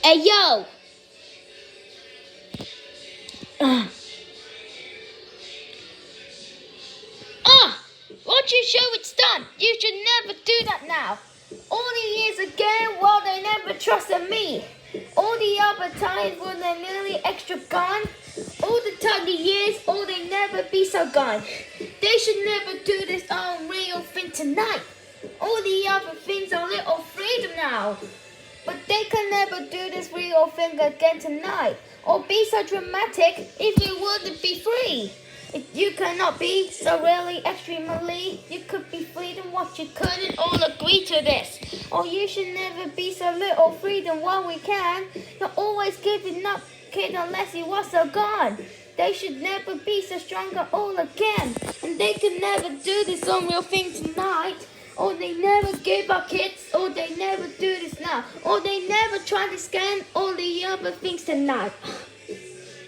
Hey, yo! Once you show it's done, you should never do that now. All the years again, well, they never trusted me. All the other times when they're nearly extra gone. All the tiny years, oh, they never be so gone. They should never do this unreal thing tonight. All the other things are little freedom now. But they can never do this real thing again tonight. Or be so dramatic if you wouldn't be free. If you cannot be so really extremely, you could be freedom what you couldn't all agree to this. Or you should never be so little freedom while we can. You're always giving up, kid, unless you are so gone. They should never be so stronger all again. And they can never do this unreal thing tonight. Or they never give up kids, or they never do this now. Or they never try to scan all the other things tonight.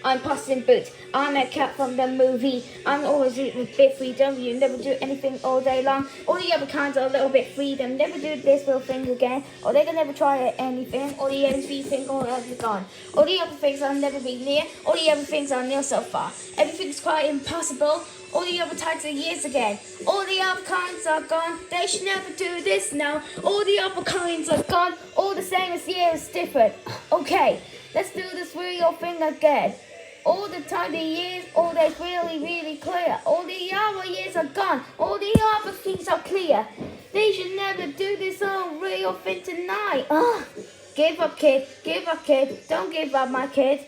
I'm Puss in Boots. I'm a cat from the movie. I'm always with bit freedom. You never do anything all day long. All the other kinds are a little bit freedom. Never do this little thing again. Or they can never try anything. All the everything all ever gone. All the other things I'll never be near. All the other things are near so far. Everything's quite impossible. All the other types of years again. All the other kinds are gone. They should never do this now. All the other kinds are gone. All the same as years different. Okay, let's do this real thing again. All the tiny years, all that's really, really clear. All the other years are gone. All the other things are clear. They should never do this unreal thing tonight. Give up, kid. Give up, kid. Don't give up, my kid.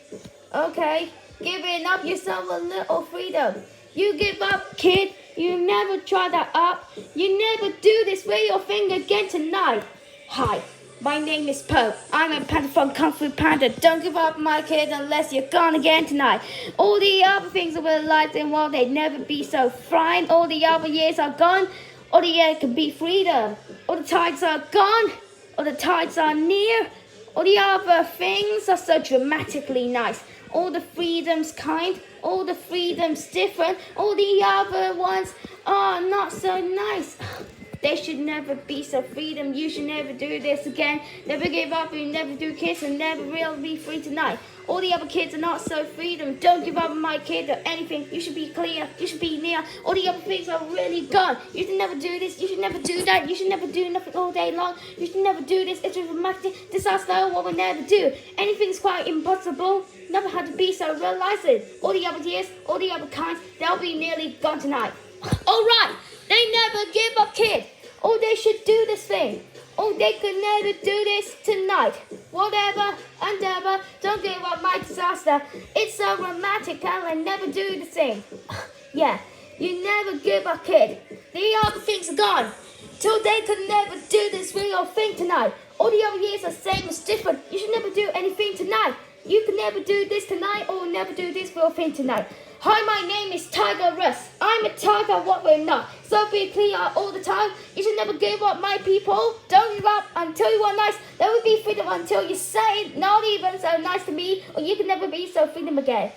Okay, giving up yourself a little freedom. You give up, kid. You never try that up. You never do this real thing again tonight. Hi. My name is Poe. I'm a panda from Kung Fu Panda. Don't give up, my kid, unless you're gone again tonight. All the other things are life and while they'd never be so fine. All the other years are gone. All the air can be freedom. All the tides are gone. All the tides are near. All the other things are so dramatically nice. All the freedom's kind. All the freedom's different. All the other ones are not so nice. They should never be so freedom. You should never do this again. Never give up and never do kiss and never really be free tonight. All the other kids are not so freedom. Don't give up on my kid or anything. You should be clear. You should be near. All the other things are really gone. You should never do this. You should never do that. You should never do nothing all day long. You should never do this. It's a dramatic disaster. What we never do. Anything's quite impossible. Never had to be so realizing. All the other years, all the other kinds, they'll be nearly gone tonight. All right. They never give up, kid. Oh, they should do this thing. Oh, they could never do this tonight. Whatever, endeavor, don't give up my disaster. It's so romantic and I never do the thing. Yeah, you never give up, kid. The other things are gone. Till they could never do this real thing tonight. All the other years are same as different. You should never do anything tonight. You can never do this tonight or never do this real thing tonight. Hi, my name is Tiger Russ. I'm a tiger, what we're not. So be clear all the time. You should never give up, my people. Don't give up until you are nice. There will be freedom until you say not even so nice to me, or you can never be so freedom again.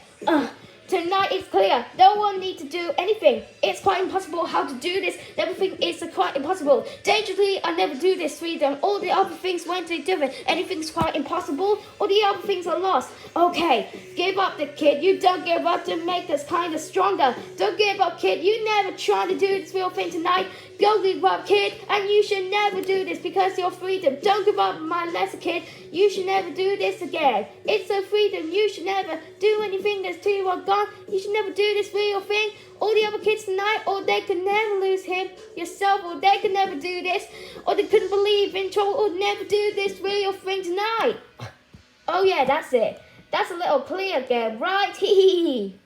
Tonight it's clear. No one needs to do anything. It's quite impossible how to do this. Everything is quite impossible. Dangerously, I never do this freedom. All the other things went to different. Anything's quite impossible. All the other things are lost. Okay, give up the kid. You don't give up to make us kind of stronger. Don't give up, kid. You never try to do this real thing tonight. Don't give up, kid. And you should never do this because you're freedom. Don't give up, my lesser kid. You should never do this again. It's a freedom. You should never do anything that's till you are gone. You should never do this real thing. All the other kids tonight, or they could never lose him, yourself, or they could never do this, or they couldn't believe in trouble, or never do this real thing tonight. Oh yeah, that's it. That's a little clear again, right? Hee hee hee.